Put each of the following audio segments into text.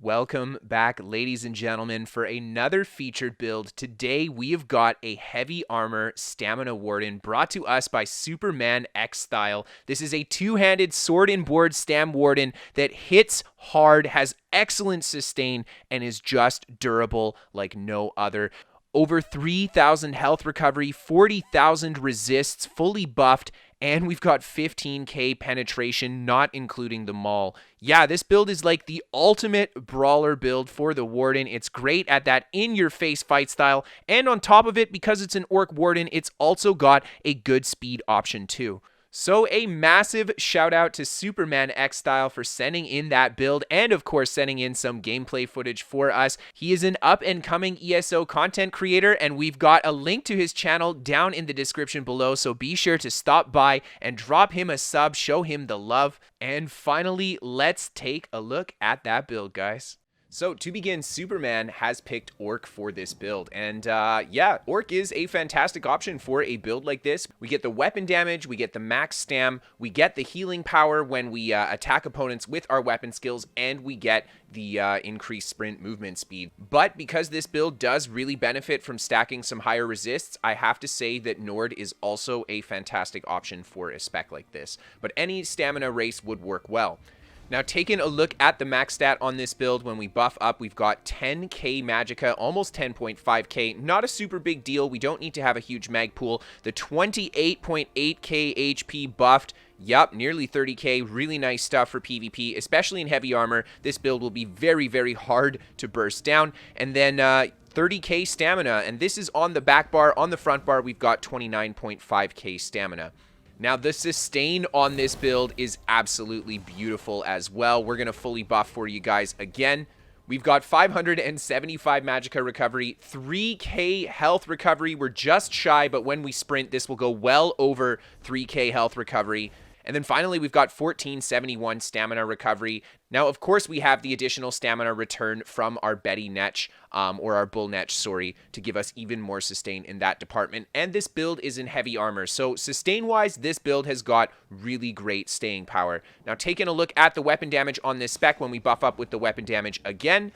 Welcome back, ladies and gentlemen, for another featured build. Today, we have got a heavy armor Stamina Warden brought to us by SupermanXstyle. This is a two-handed sword and board Stam Warden that hits hard, has excellent sustain, and is just durable like no other. Over 3,000 health recovery, 40,000 resists, fully buffed, and we've got 15k penetration, not including the maul. Yeah, this build is like the ultimate brawler build for the Warden. It's great at that in-your-face fight style, and on top of it, because it's an Orc Warden, it's also got a good speed option too. So a massive shout out to SupermanXstyle for sending in that build and of course sending in some gameplay footage for us. He is an up and coming ESO content creator and we've got a link to his channel down in the description below, so be sure to stop by and drop him a sub, show him the love. And finally, let's take a look at that build, guys. So to begin, Superman has picked Orc for this build, and yeah, Orc is a fantastic option for a build like this. We get the weapon damage, we get the max stam, we get the healing power when we attack opponents with our weapon skills, and we get the increased sprint movement speed. But because this build does really benefit from stacking some higher resists, I have to say that Nord is also a fantastic option for a spec like this, but any stamina race would work well. Now, taking a look at the max stat on this build, when we buff up, we've got 10k magicka, almost 10.5k. Not a super big deal. We don't need to have a huge mag pool. The 28.8k HP buffed. Yup, nearly 30k. Really nice stuff for PvP, especially in heavy armor. This build will be very, very hard to burst down. And then 30k stamina, and this is on the back bar. On the front bar, we've got 29.5k stamina. Now, the sustain on this build is absolutely beautiful as well. We're going to fully buff for you guys again. We've got 575 magicka recovery, 3k health recovery. We're just shy, but when we sprint, this will go well over 3k health recovery. And then finally, we've got 1471 stamina recovery. Now, of course, we have the additional stamina return from our Betty Netch, or our Bull Netch, sorry, to give us even more sustain in that department. And this build is in heavy armor. So sustain-wise, this build has got really great staying power. Now, taking a look at the weapon damage on this spec, when we buff up with the weapon damage again,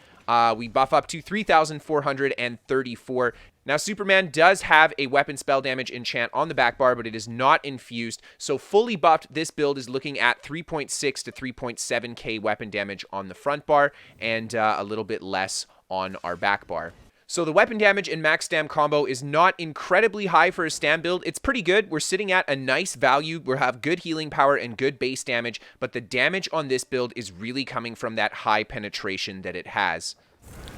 we buff up to 3,434. Now, Superman does have a weapon spell damage enchant on the back bar, but it is not infused. So fully buffed, this build is looking at 3.6 to 3.7k weapon damage on the front bar and a little bit less on our back bar. So the weapon damage and max stam combo is not incredibly high for a stam build. It's pretty good. We're sitting at a nice value. We have good healing power and good base damage, but the damage on this build is really coming from that high penetration that it has.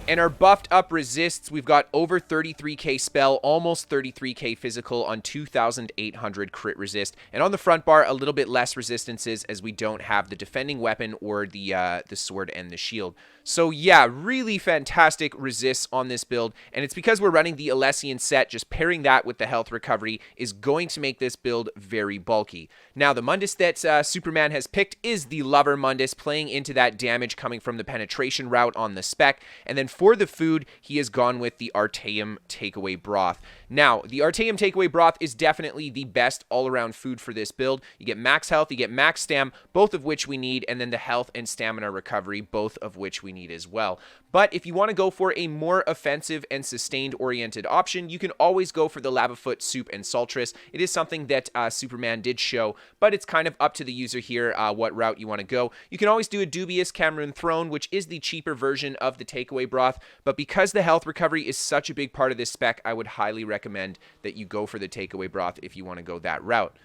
And our buffed up resists, we've got over 33k spell, almost 33k physical on 2,800 crit resist. And on the front bar, a little bit less resistances as we don't have the defending weapon or the sword and the shield. So yeah, really fantastic resists on this build. And it's because we're running the Alessian set, just pairing that with the health recovery is going to make this build very bulky. Now, the Mundus that Superman has picked is the Lover Mundus, playing into that damage coming from the penetration route on the spec. And then for the food, he has gone with the Artaeum Takeaway Broth. Now, the Artaeum Takeaway Broth is definitely the best all-around food for this build. You get max health, you get max stam, both of which we need, and then the health and stamina recovery, both of which we need as well. But if you want to go for a more offensive and sustained-oriented option, you can always go for the Lavafoot Soup and Saltress. It is something that Superman did show, but it's kind of up to the user here what route you want to go. You can always do a Dubious Cameron Throne, which is the cheaper version of the Takeaway Broth, but because the health recovery is such a big part of this spec, I would highly recommend that you go for the Takeaway Broth if you want to go that route.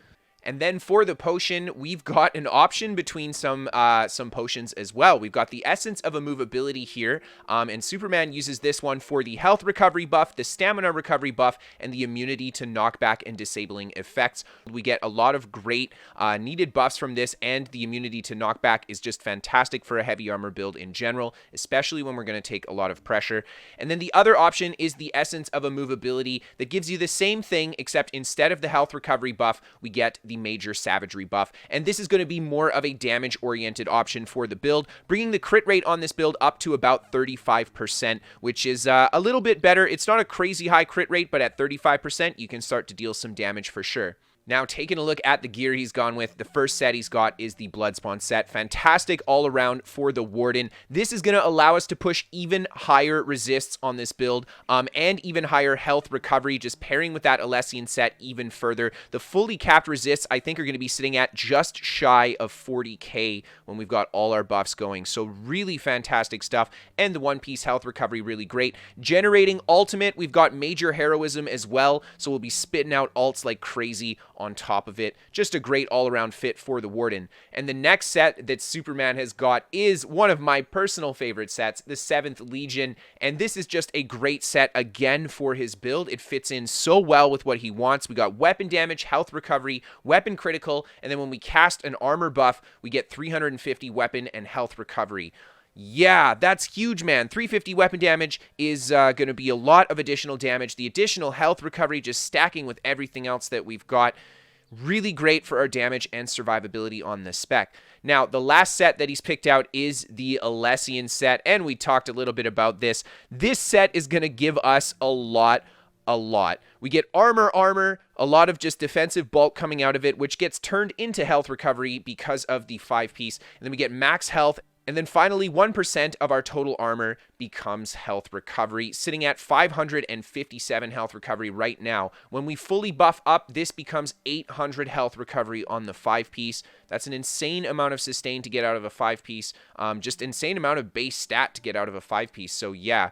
And then for the potion, we've got an option between some potions as well. We've got the Essence of Immovability here, and Superman uses this one for the health recovery buff, the stamina recovery buff, and the immunity to knockback and disabling effects. We get a lot of great needed buffs from this, and the immunity to knockback is just fantastic for a heavy armor build in general, especially when we're going to take a lot of pressure. And then the other option is the Essence of Immovability that gives you the same thing, except instead of the health recovery buff, we get the major savagery buff, and this is going to be more of a damage oriented option for the build, bringing the crit rate on this build up to about 35%, which is a little bit better. It's not a crazy high crit rate, but at 35% you can start to deal some damage for sure. Now, taking a look at the gear he's gone with, the first set he's got is the Bloodspawn set. Fantastic all around for the Warden. This is going to allow us to push even higher resists on this build, and even higher health recovery, just pairing with that Alessian set even further. The fully capped resists, I think, are going to be sitting at just shy of 40k when we've got all our buffs going. So really fantastic stuff, and the one-piece health recovery really great. Generating ultimate, we've got major heroism as well, so we'll be spitting out ults like crazy on top of it. Just a great all-around fit for the Warden. And the next set that Superman has got is one of my personal favorite sets, the 7th Legion, and this is just a great set again for his build. It fits in so well with what he wants. We got weapon damage, health recovery, weapon critical, and then when we cast an armor buff, we get 350 weapon and health recovery. Yeah, that's huge, man. 350 weapon damage is going to be a lot of additional damage. The additional health recovery just stacking with everything else that we've got. Really great for our damage and survivability on this spec. Now, the last set that he's picked out is the Alessian set, and we talked a little bit about this. This set is going to give us a lot. We get armor, a lot of just defensive bulk coming out of it, which gets turned into health recovery because of the 5-piece. And then we get max health. And then finally, 1% of our total armor becomes health recovery, sitting at 557 health recovery right now. When we fully buff up, this becomes 800 health recovery on the 5-piece. That's an insane amount of sustain to get out of a 5-piece. Just insane amount of base stat to get out of a 5-piece. So yeah.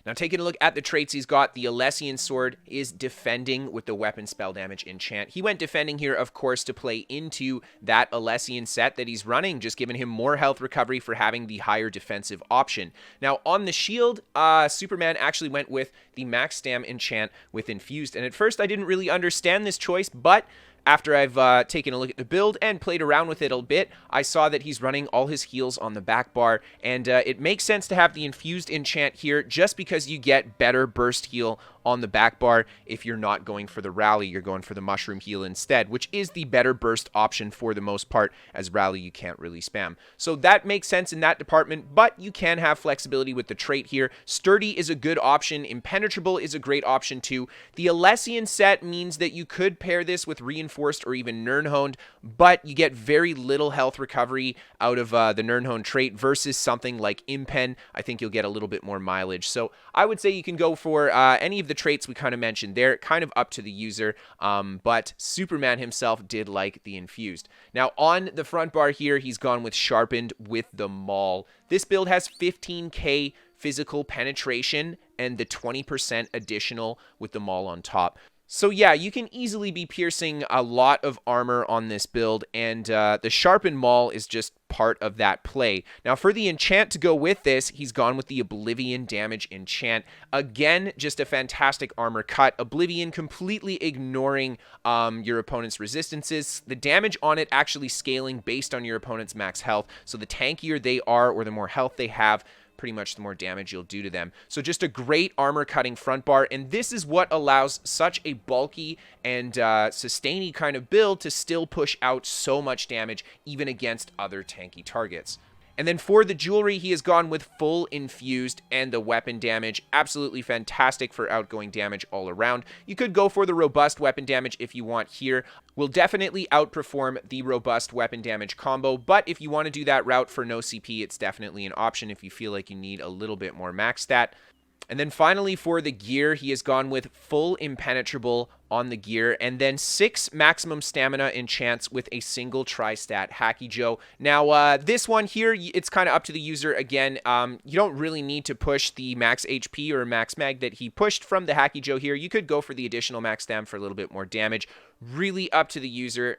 Now, taking a look at the traits he's got, the Alessian Sword is defending with the weapon spell damage enchant. He went defending here, of course, to play into that Alessian set that he's running, just giving him more health recovery for having the higher defensive option. Now, on the shield, Superman actually went with the Max Stam enchant with Infused, and at first I didn't really understand this choice, but after I've taken a look at the build and played around with it a bit, I saw that he's running all his heals on the back bar, and it makes sense to have the Infused enchant here just because you get better burst heal on the back bar. If you're not going for the rally, you're going for the mushroom heal instead, which is the better burst option for the most part, as rally you can't really spam. So that makes sense in that department, but you can have flexibility with the trait here. Sturdy is a good option. Impenetrable is a great option too. The Alessian set means that you could pair this with Reinforced or even Nirnhoned, but you get very little health recovery out of the Nirnhoned trait versus something like Impen. I think you'll get a little bit more mileage. So I would say you can go for any of the traits we kind of mentioned there, kind of up to the user, but Superman himself did like the Infused. Now, on the front bar here, he's gone with Sharpened with the Maul. This build has 15k physical penetration and the 20% additional with the Maul on top. So yeah, you can easily be piercing a lot of armor on this build, and the Sharpened Maul is just part of that play. Now, for the enchant to go with this, he's gone with the Oblivion damage enchant. Again, just a fantastic armor cut. Oblivion completely ignoring your opponent's resistances. The damage on it actually scaling based on your opponent's max health. So the tankier they are or the more health they have, pretty much the more damage you'll do to them. So just a great armor cutting front bar, and this is what allows such a bulky and sustainy kind of build to still push out so much damage even against other tanky targets. And then for the jewelry, he has gone with full Infused and the weapon damage. Absolutely fantastic for outgoing damage all around. You could go for the robust weapon damage if you want here. Will definitely outperform the robust weapon damage combo, but if you want to do that route for no CP, it's definitely an option if you feel like you need a little bit more max stat. And then finally for the gear, he has gone with full Impenetrable on the gear, and then 6 maximum stamina enchants with a single tri-stat Hacky Joe. Now, this one here, it's kind of up to the user again. You don't really need to push the max HP or max mag that he pushed from the Hacky Joe here. You could go for the additional max stam for a little bit more damage. Really up to the user.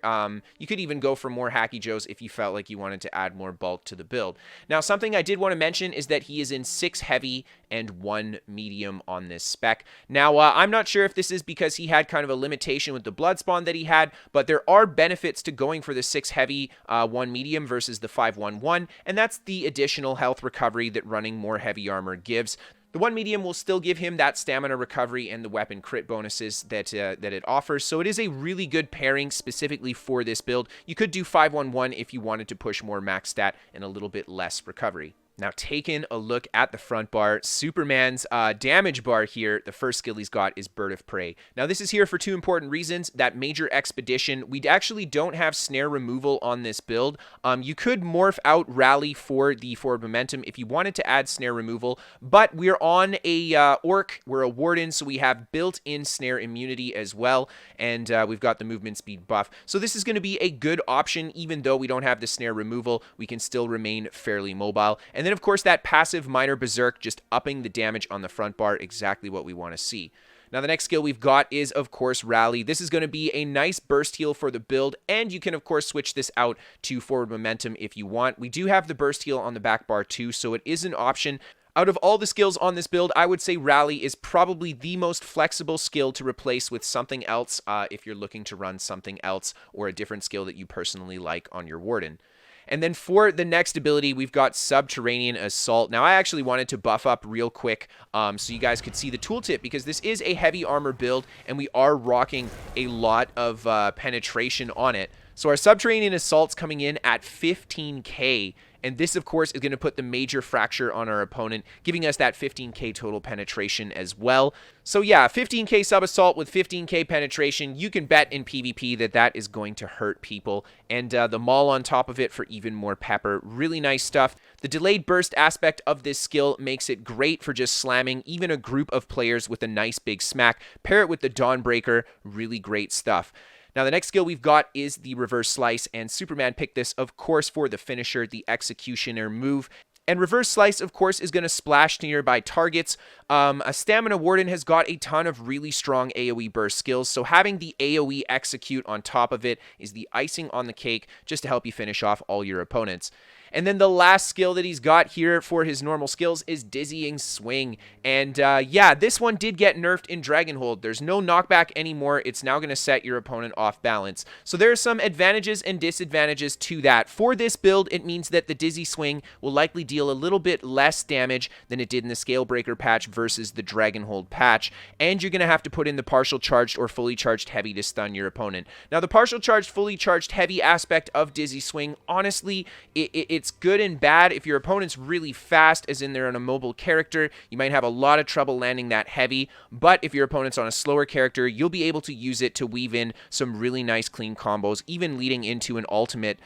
You could even go for more Hacky Joes if you felt like you wanted to add more bulk to the build. Now, something I did want to mention is that he is in 6 heavy and 1 medium on this spec. Now, I'm not sure if this is because he had kind of a limitation with the Bloodspawn that he had, but there are benefits to going for the 6 heavy, 1 medium versus the 5-1-1, and that's the additional health recovery that running more heavy armor gives. The 1 medium will still give him that stamina recovery and the weapon crit bonuses that it offers, so it is a really good pairing specifically for this build. You could do 5-1-1 if you wanted to push more max stat and a little bit less recovery. Now, taking a look at the front bar, Superman's damage bar here, the first skill he's got is Bird of Prey. Now, this is here for two important reasons. That Major Expedition, we actually don't have snare removal on this build. You could morph out Rally for the forward momentum if you wanted to add snare removal, but we're on a orc, we're a warden, so we have built-in snare immunity as well, and we've got the movement speed buff. So this is going to be a good option, even though we don't have the snare removal, we can still remain fairly mobile. And then, of course, that passive Minor Berserk, just upping the damage on the front bar, exactly what we want to see. Now, the next skill we've got is, of course, Rally. This is going to be a nice burst heal for the build, and you can, of course, switch this out to forward momentum if you want. We do have the burst heal on the back bar, too, so it is an option. Out of all the skills on this build, I would say Rally is probably the most flexible skill to replace with something else if you're looking to run something else or a different skill that you personally like on your Warden. And then for the next ability, we've got Subterranean Assault. Now, I actually wanted to buff up real quick so you guys could see the tooltip, because this is a heavy armor build, and we are rocking a lot of penetration on it. So our Subterranean Assault's coming in at 15k, and this, of course, is going to put the Major Fracture on our opponent, giving us that 15k total penetration as well. So yeah, 15k sub-assault with 15k penetration, you can bet in PvP that that is going to hurt people. And the Maul on top of it for even more pepper. Really nice stuff. The delayed burst aspect of this skill makes it great for just slamming even a group of players with a nice big smack. Pair it with the Dawnbreaker, really great stuff. Now, the next skill we've got is the Reverse Slice, and Superman picked this, of course, for the finisher, the Executioner move. And Reverse Slice, of course, is going to splash to nearby targets. A Stamina Warden has got a ton of really strong AoE burst skills, so having the AoE execute on top of it is the icing on the cake just to help you finish off all your opponents. And then the last skill that he's got here for his normal skills is Dizzying Swing. And yeah, this one did get nerfed in Dragonhold. There's no knockback anymore. It's now going to set your opponent off balance. So there are some advantages and disadvantages to that. For this build, it means that the Dizzy Swing will likely deal a little bit less damage than it did in the Scalebreaker patch versus the Dragonhold patch. And you're going to have to put in the partial charged or fully charged heavy to stun your opponent. Now, the partial charged, fully charged heavy aspect of Dizzy Swing, honestly, it's good and bad. If your opponent's really fast, as in they're on a mobile character, you might have a lot of trouble landing that heavy, but if your opponent's on a slower character, you'll be able to use it to weave in some really nice clean combos, even leading into an ultimate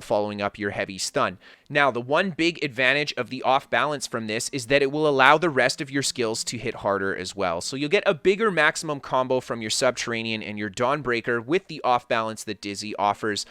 following up your heavy stun. Now, the one big advantage of the off balance from this is that it will allow the rest of your skills to hit harder as well. So you'll get a bigger maximum combo from your Subterranean and your Dawnbreaker with the off balance that Dizzy offers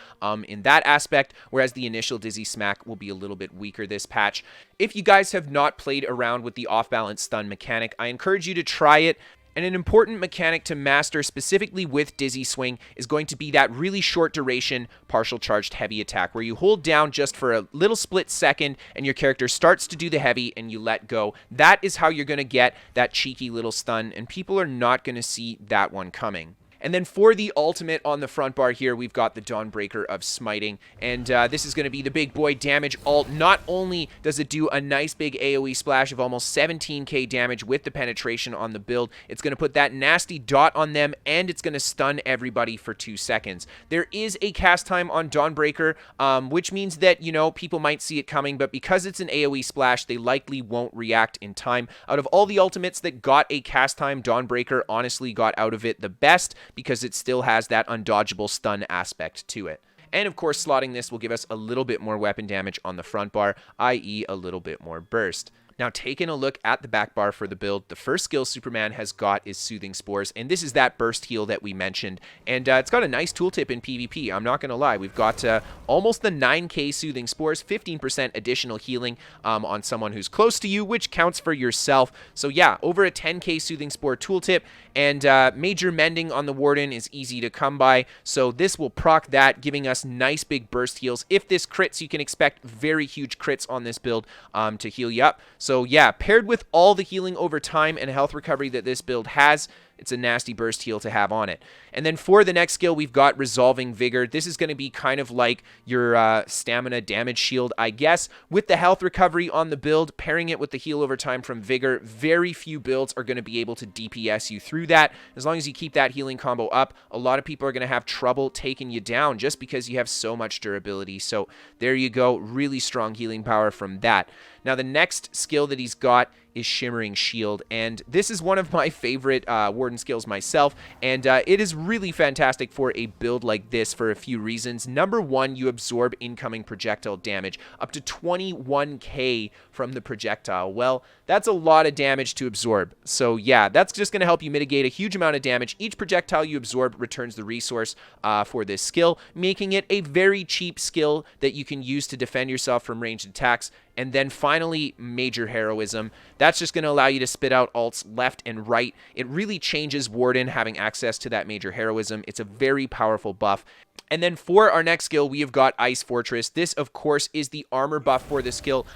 in that aspect, whereas the initial Dizzy Smack will be a little bit weaker this patch. If you guys have not played around with the off balance stun mechanic, I encourage you to try it. And an important mechanic to master specifically with Dizzy Swing is going to be that really short duration partial charged heavy attack where you hold down just for a little split second and your character starts to do the heavy and you let go. That is how you're going to get that cheeky little stun, and people are not going to see that one coming. And then for the ultimate on the front bar here, we've got the Dawnbreaker of Smiting. And this is going to be the big boy damage ult. Not only does it do a nice big AoE splash of almost 17k damage with the penetration on the build, it's going to put that nasty dot on them, and it's going to stun everybody for 2 seconds. There is a cast time on Dawnbreaker, which means that, you know, people might see it coming, but because it's an AoE splash, they likely won't react in time. Out of all the ultimates that got a cast time, Dawnbreaker honestly got out of it the best, because it still has that undodgeable stun aspect to it. And of course, slotting this will give us a little bit more weapon damage on the front bar, i.e. a little bit more burst. Now, taking a look at the back bar for the build, the first skill Superman has got is Soothing Spores, and this is that burst heal that we mentioned, and it's got a nice tooltip in PvP, I'm not going to lie. We've got almost the 9k Soothing Spores, 15% additional healing on someone who's close to you, which counts for yourself. So yeah, over a 10k Soothing Spore tooltip, and Major Mending on the Warden is easy to come by, so this will proc that, giving us nice big burst heals. If this crits, you can expect very huge crits on this build to heal you up. So yeah, paired with all the healing over time and health recovery that this build has, it's a nasty burst heal to have on it. And then for the next skill, we've got Resolving Vigor. This is going to be kind of like your stamina damage shield, I guess, with the health recovery on the build, pairing it with the heal over time from Vigor. Very few builds are going to be able to DPS you through that. As long as you keep that healing combo up, a lot of people are going to have trouble taking you down just because you have so much durability. So there you go, really strong healing power from that. Now, the next skill that he's got is Shimmering Shield, and this is one of my favorite Warden skills myself, and it is really fantastic for a build like this for a few reasons. Number one, you absorb incoming projectile damage, up to 21k from the projectile. Well, that's a lot of damage to absorb, so yeah, that's just going to help you mitigate a huge amount of damage. Each projectile you absorb returns the resource for this skill, making it a very cheap skill that you can use to defend yourself from ranged attacks. And then finally, Major Heroism. That's just going to allow you to spit out ults left and right. It really changes Warden having access to that Major Heroism. It's a very powerful buff. And then for our next skill, we have got Ice Fortress. This, of course, is the armor buff for the skill.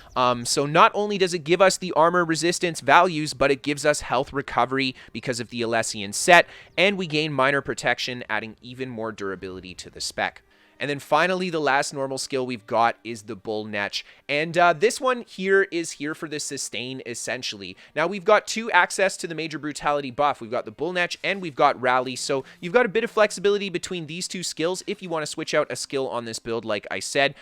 So not only does it give us the armor resistance values, but it gives us health recovery because of the Alessian set, and we gain minor protection, adding even more durability to the spec. And then finally, the last normal skill we've got is the Bull Netch. And this one here is here for the sustain, essentially. Now, we've got two access to the Major Brutality buff. We've got the Bull Netch and we've got Rally. So you've got a bit of flexibility between these two skills if you want to switch out a skill on this build, like I said.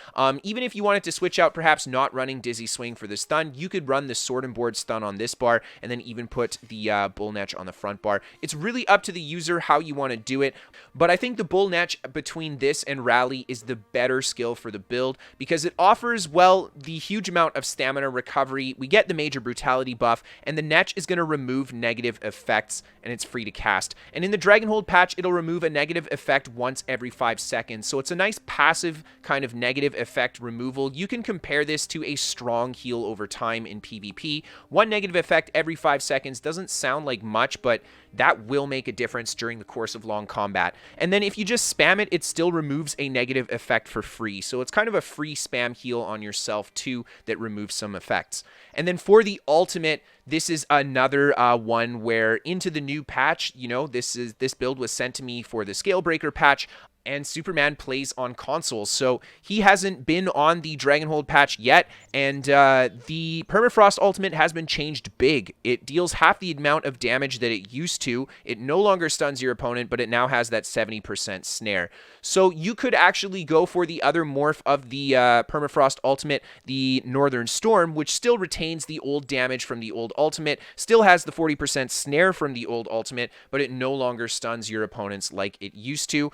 Even if you wanted to switch out perhaps not running Dizzy Swing for the stun, you could run the Sword and Board stun on this bar and then even put the Bull Netch on the front bar. It's really up to the user how you want to do it. But I think the Bull Netch between this and Rally is the better skill for the build because it offers, well, the huge amount of stamina recovery. We get the Major Brutality buff, and the Netch is going to remove negative effects, and it's free to cast. And in the Dragonhold patch, it'll remove a negative effect once every 5 seconds, so it's a nice passive kind of negative effect removal. You can compare this to a strong heal over time in PvP. One negative effect every 5 seconds doesn't sound like much, but that will make a difference during the course of long combat. And then if you just spam it, it still removes a negative effect for free. So it's kind of a free spam heal on yourself too that removes some effects. And then for the ultimate, this is another one where into the new patch, you know, this build was sent to me for the Scalebreaker patch. And Superman plays on consoles, so he hasn't been on the Dragonhold patch yet, and the Permafrost ultimate has been changed big. It deals half the amount of damage that it used to. It no longer stuns your opponent, but it now has that 70% snare. So you could actually go for the other morph of the Permafrost ultimate, the Northern Storm, which still retains the old damage from the old ultimate, still has the 40% snare from the old ultimate, but it no longer stuns your opponents like it used to.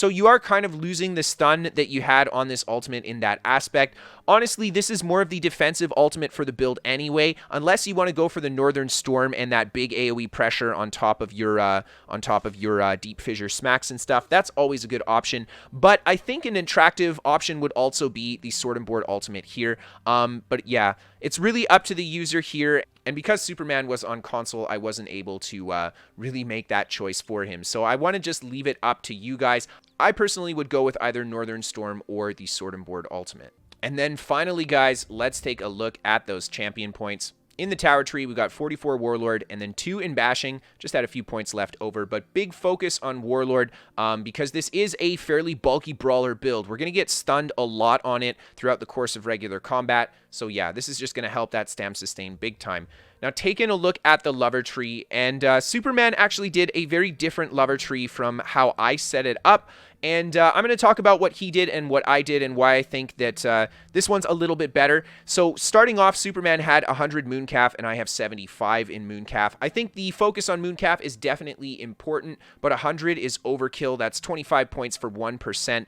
So you are kind of losing the stun that you had on this ultimate in that aspect. Honestly, this is more of the defensive ultimate for the build anyway, unless you want to go for the Northern Storm and that big AoE pressure on top of your deep fissure smacks and stuff. That's always a good option. But I think an attractive option would also be the Sword and Board ultimate here. But yeah, it's really up to the user here. And because Superman was on console, I wasn't able to really make that choice for him. So I want to just leave it up to you guys. I personally would go with either Northern Storm or the Sword and Board ultimate. And then finally, guys, let's take a look at those champion points. In the tower tree, we got 44 Warlord and then 2 in bashing. Just had a few points left over, but big focus on Warlord because this is a fairly bulky brawler build. We're going to get stunned a lot on it throughout the course of regular combat. So yeah, this is just going to help that stam sustain big time. Now, taking a look at the lover tree, and Superman actually did a very different lover tree from how I set it up. And I'm going to talk about what he did and what I did and why I think that this one's a little bit better. So starting off, Superman had 100 Mooncalf and I have 75 in Mooncalf. I think the focus on Mooncalf is definitely important, but 100 is overkill. That's 25 points for 1%.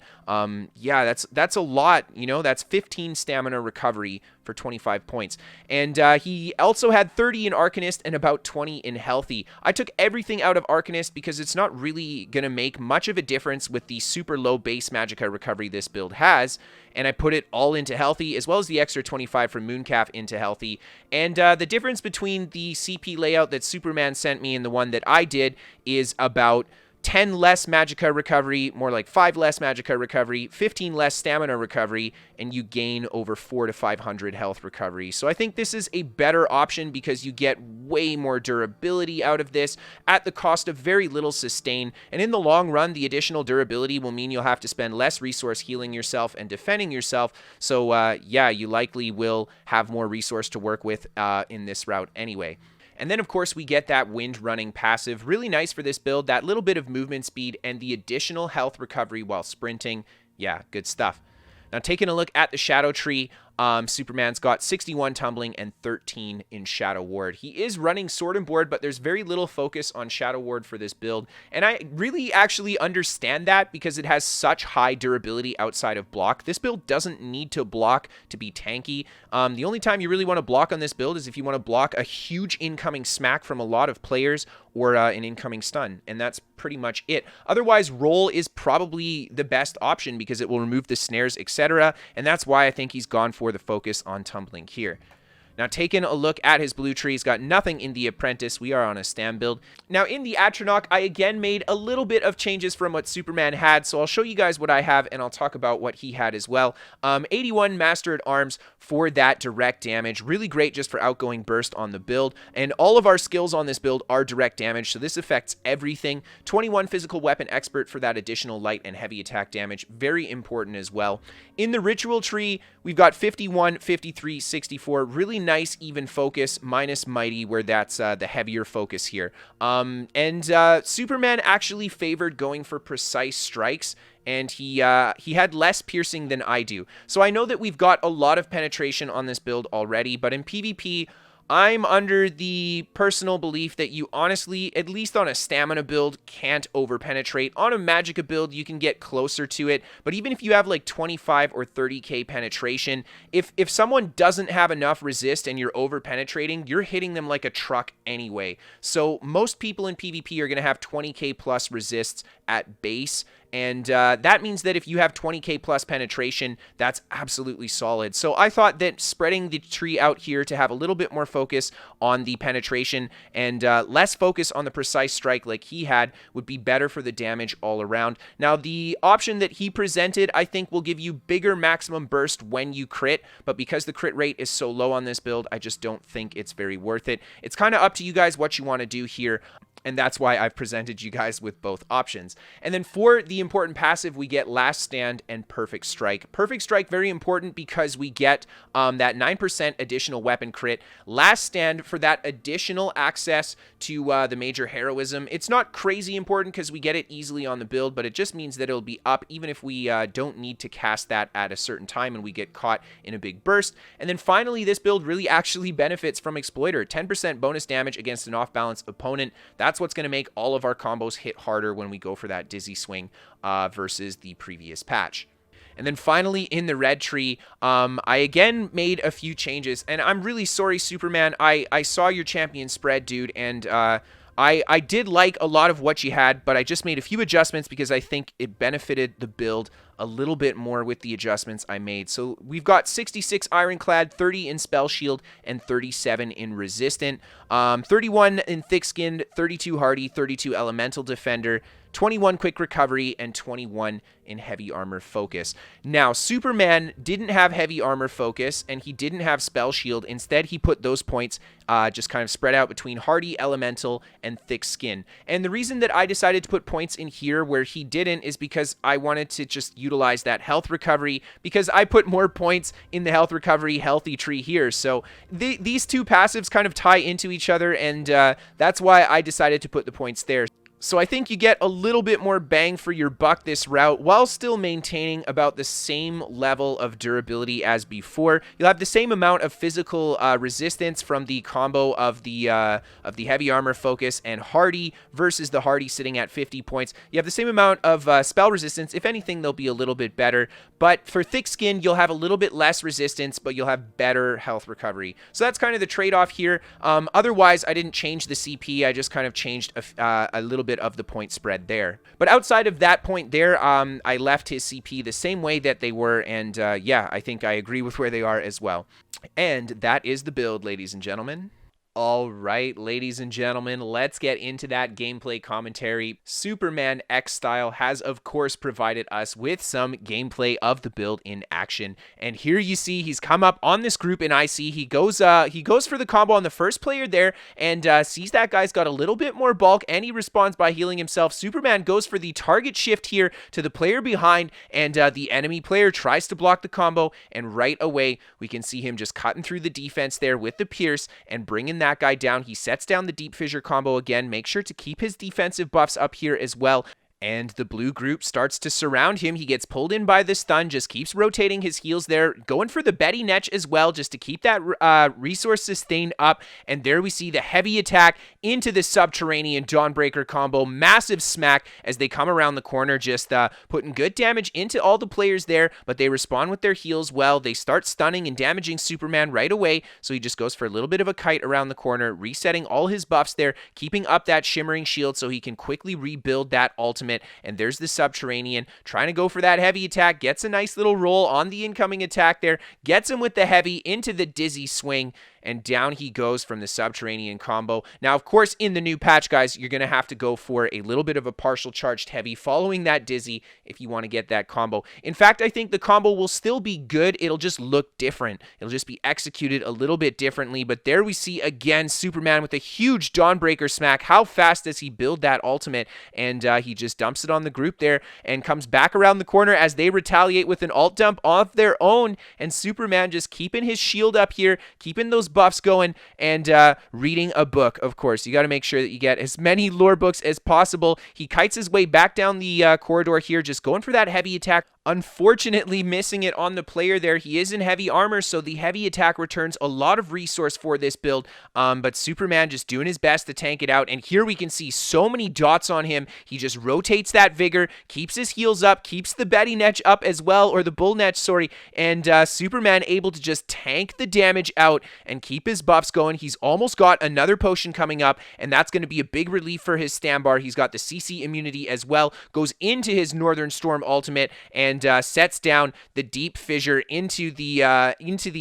Yeah, that's a lot. You know, that's 15 stamina recovery for 25 points. And he also had 30 in Arcanist and about 20 in Healthy. I took everything out of Arcanist because it's not really going to make much of a difference with the super low base Magicka recovery this build has, and I put it all into Healthy, as well as the extra 25 from Mooncalf into Healthy. And the difference between the CP layout that Superman sent me and the one that I did is about 10 less Magicka recovery, more like 5 less Magicka recovery, 15 less stamina recovery, and you gain over 400 to 500 health recovery. So I think this is a better option because you get way more durability out of this at the cost of very little sustain. And in the long run, the additional durability will mean you'll have to spend less resource healing yourself and defending yourself. So yeah, you likely will have more resource to work with in this route anyway. And then, of course, we get that wind running passive. Really nice for this build. That little bit of movement speed and the additional health recovery while sprinting. Yeah, good stuff. Now, taking a look at the shadow tree, Superman's got 61 tumbling and 13 in Shadow Ward. He is running Sword and Board, but there's very little focus on Shadow Ward for this build, and I really actually understand that because it has such high durability outside of block. This build doesn't need to block to be tanky. The only time you really want to block on this build is if you want to block a huge incoming smack from a lot of players or an incoming stun, and that's pretty much it. Otherwise, roll is probably the best option because it will remove the snares, etc., and that's why I think he's gone for the focus on tumbling here. Now, taking a look at his blue tree, he's got nothing in the Apprentice. We are on a Stam build. Now, in the Atronach, I again made a little bit of changes from what Superman had, so I'll show you guys what I have, and I'll talk about what he had as well. 81 Master at Arms for that direct damage. Really great just for outgoing burst on the build, and all of our skills on this build are direct damage, so this affects everything. 21 Physical Weapon Expert for that additional light and heavy attack damage. Very important as well. In the Ritual tree, we've got 51, 53, 64. Really nice even focus, minus Mighty, where that's the heavier focus here. Superman actually favored going for precise strikes, and he had less piercing than I do. So I know that we've got a lot of penetration on this build already, but in PvP, I'm under the personal belief that you honestly, at least on a stamina build, can't over-penetrate. On a Magicka build, you can get closer to it, but even if you have like 25 or 30k penetration, if someone doesn't have enough resist and you're over-penetrating, you're hitting them like a truck anyway. So most people in PvP are going to have 20k plus resists at base, and that means that if you have 20k plus penetration, that's absolutely solid. So I thought that spreading the tree out here to have a little bit more focus on the penetration and less focus on the precise strike like he had would be better for the damage all around. Now, the option that he presented, I think, will give you bigger maximum burst when you crit, but because the crit rate is so low on this build, I just don't think it's very worth it. It's kind of up to you guys what you want to do here, and that's why I've presented you guys with both options. And then for the important passive, we get Last Stand and Perfect Strike. Perfect Strike, very important because we get that 9% additional weapon crit. Last Stand for that additional access to the Major Heroism. It's not crazy important because we get it easily on the build, but it just means that it'll be up even if we don't need to cast that at a certain time and we get caught in a big burst. And then finally, this build really actually benefits from Exploiter. 10% bonus damage against an off-balance opponent. That's what's going to make all of our combos hit harder when we go for that dizzy swing versus the previous patch. And then finally, in the red tree, I again made a few changes, and I'm really sorry, Superman. I saw your champion spread, dude, and I did like a lot of what you had, but I just made a few adjustments because I think it benefited the build a little bit more with the adjustments I made. So we've got 66 Ironclad, 30 in Spell Shield, and 37 in Resistant, 31 in Thick Skinned, 32 Hardy, 32 Elemental Defender, 21 Quick Recovery, and 21 in Heavy Armor Focus. Now, Superman didn't have Heavy Armor Focus, and he didn't have Spell Shield. Instead, he put those points just kind of spread out between Hardy, Elemental, and Thick Skin. And the reason that I decided to put points in here where he didn't is because I wanted to just utilize that Health Recovery, because I put more points in the Health Recovery Healthy tree here. So these two passives kind of tie into each other, and that's why I decided to put the points there. So I think you get a little bit more bang for your buck this route while still maintaining about the same level of durability as before. You'll have the same amount of physical resistance from the combo of the Heavy Armor Focus and Hardy versus the Hardy sitting at 50 points. You have the same amount of spell resistance. If anything, they'll be a little bit better. But for Thick Skin, you'll have a little bit less resistance, but you'll have better health recovery. So that's kind of the trade-off here. Otherwise, I didn't change the CP. I just kind of changed a little bit of the point spread there. But outside of that point there, I left his CP the same way that they were, and yeah, I think I agree with where they are as well. And that is the build, ladies and gentlemen. All right, ladies and gentlemen, let's get into that gameplay commentary. SupermanXstyle has, of course, provided us with some gameplay of the build in action. And here you see he's come up on this group in IC. He goes for the combo on the first player there and sees that guy's got a little bit more bulk, and he responds by healing himself. Superman goes for the target shift here to the player behind, and the enemy player tries to block the combo, and right away we can see him just cutting through the defense there with the Pierce and bringing that guy down. He sets down the Deep Fissure combo again. Make sure to keep his defensive buffs up here as well. And the blue group starts to surround him. He gets pulled in by the stun, just keeps rotating his heals there, going for the Betty Netch as well, just to keep that resource sustain up. And there we see the heavy attack into the subterranean Dawnbreaker combo. Massive smack as they come around the corner, just putting good damage into all the players there, but they respond with their heals well. They start stunning and damaging Superman right away, so he just goes for a little bit of a kite around the corner, resetting all his buffs there, keeping up that shimmering shield so he can quickly rebuild that ultimate. And there's the subterranean trying to go for that heavy attack, gets a nice little roll on the incoming attack there, gets him with the heavy into the dizzy swing, and down he goes from the subterranean combo. Now, of course, in the new patch, guys, you're going to have to go for a little bit of a partial charged heavy following that dizzy if you want to get that combo. In fact, I think the combo will still be good. It'll just look different. It'll just be executed a little bit differently. But there we see, again, Superman with a huge Dawnbreaker smack. How fast does he build that ultimate? And he just dumps it on the group there and comes back around the corner as they retaliate with an alt dump of their own. And Superman just keeping his shield up here, keeping those buffs going, and reading a book. Of course, you got to make sure that you get as many lore books as possible. He kites his way back down the corridor here, just going for that heavy attack. Unfortunately, missing it on the player there. He is in heavy armor, so the heavy attack returns a lot of resource for this build, but Superman just doing his best to tank it out. And here we can see so many dots on him. He just rotates that vigor, keeps his heals up, keeps the Betty Netch up as well, or the Bull Netch, sorry, and Superman able to just tank the damage out and keep his buffs going. He's almost got another potion coming up, and that's going to be a big relief for his Stambar. He's got the CC immunity as well, goes into his Northern Storm ultimate, and sets down the deep fissure into the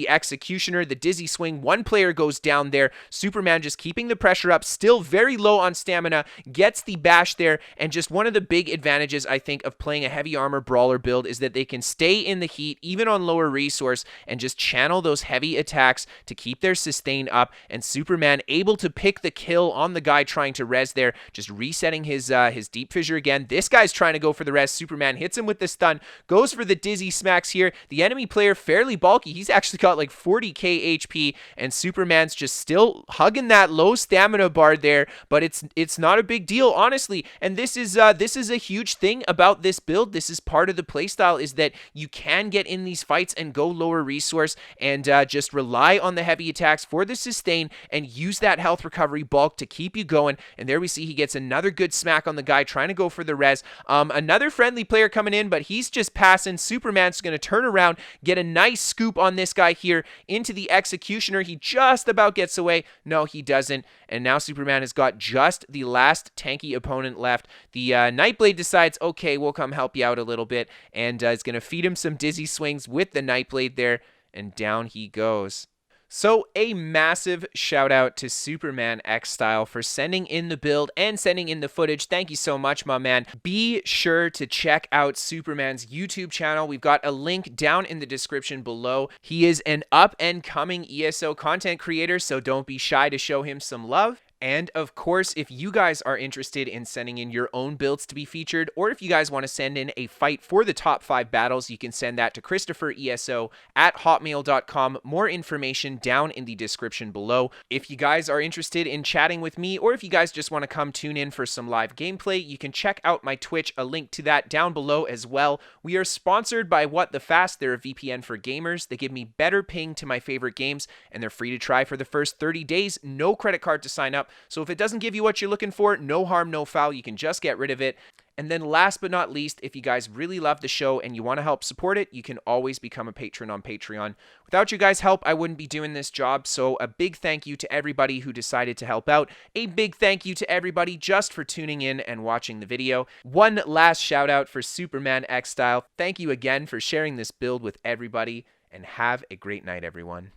executioner, the dizzy swing. One player goes down there. Superman just keeping the pressure up, still very low on stamina, gets the bash there. And just one of the big advantages, I think, of playing a heavy armor brawler build is that they can stay in the heat even on lower resource and just channel those heavy attacks to keep their sustain up. And Superman able to pick the kill on the guy trying to res there, just resetting his deep fissure again. This guy's trying to go for the res. Superman hits him with the stun, goes for the dizzy smacks here. The enemy player fairly bulky. He's actually got like 40k HP, and Superman's just still hugging that low stamina bar there, but it's not a big deal, honestly. And this is a huge thing about this build. This is part of the playstyle, is that you can get in these fights and go lower resource and just rely on the heavy attacks for the sustain and use that health recovery bulk to keep you going. And there we see he gets another good smack on the guy trying to go for the res. Another friendly player coming in, but he's just passing. Superman's going to turn around, get a nice scoop on this guy here into the executioner. He just about gets away. No, he doesn't. And now Superman has got just the last tanky opponent left. The Nightblade decides, okay, we'll come help you out a little bit, and is going to feed him some dizzy swings with the Nightblade there, and down he goes. So a massive shout out to SupermanXstyle for sending in the build and sending in the footage. Thank you so much, my man. Be sure to check out Superman's YouTube channel. We've got a link down in the description below. He is an up and coming ESO content creator, so don't be shy to show him some love. And of course, if you guys are interested in sending in your own builds to be featured, or if you guys want to send in a fight for the top 5 battles, you can send that to KristoferESO@hotmail.com. More information down in the description below. If you guys are interested in chatting with me, or if you guys just want to come tune in for some live gameplay, you can check out my Twitch, a link to that down below as well. We are sponsored by What the Fast. They're a VPN for gamers. They give me better ping to my favorite games, and they're free to try for the first 30 days. No credit card to sign up. So if it doesn't give you what you're looking for, no harm, no foul. You can just get rid of it. And then last but not least, if you guys really love the show and you want to help support it, you can always become a patron on Patreon. Without you guys' help, I wouldn't be doing this job. So a big thank you to everybody who decided to help out. A big thank you to everybody just for tuning in and watching the video. One last shout out for SupermanXstyle. Thank you again for sharing this build with everybody, and have a great night, everyone.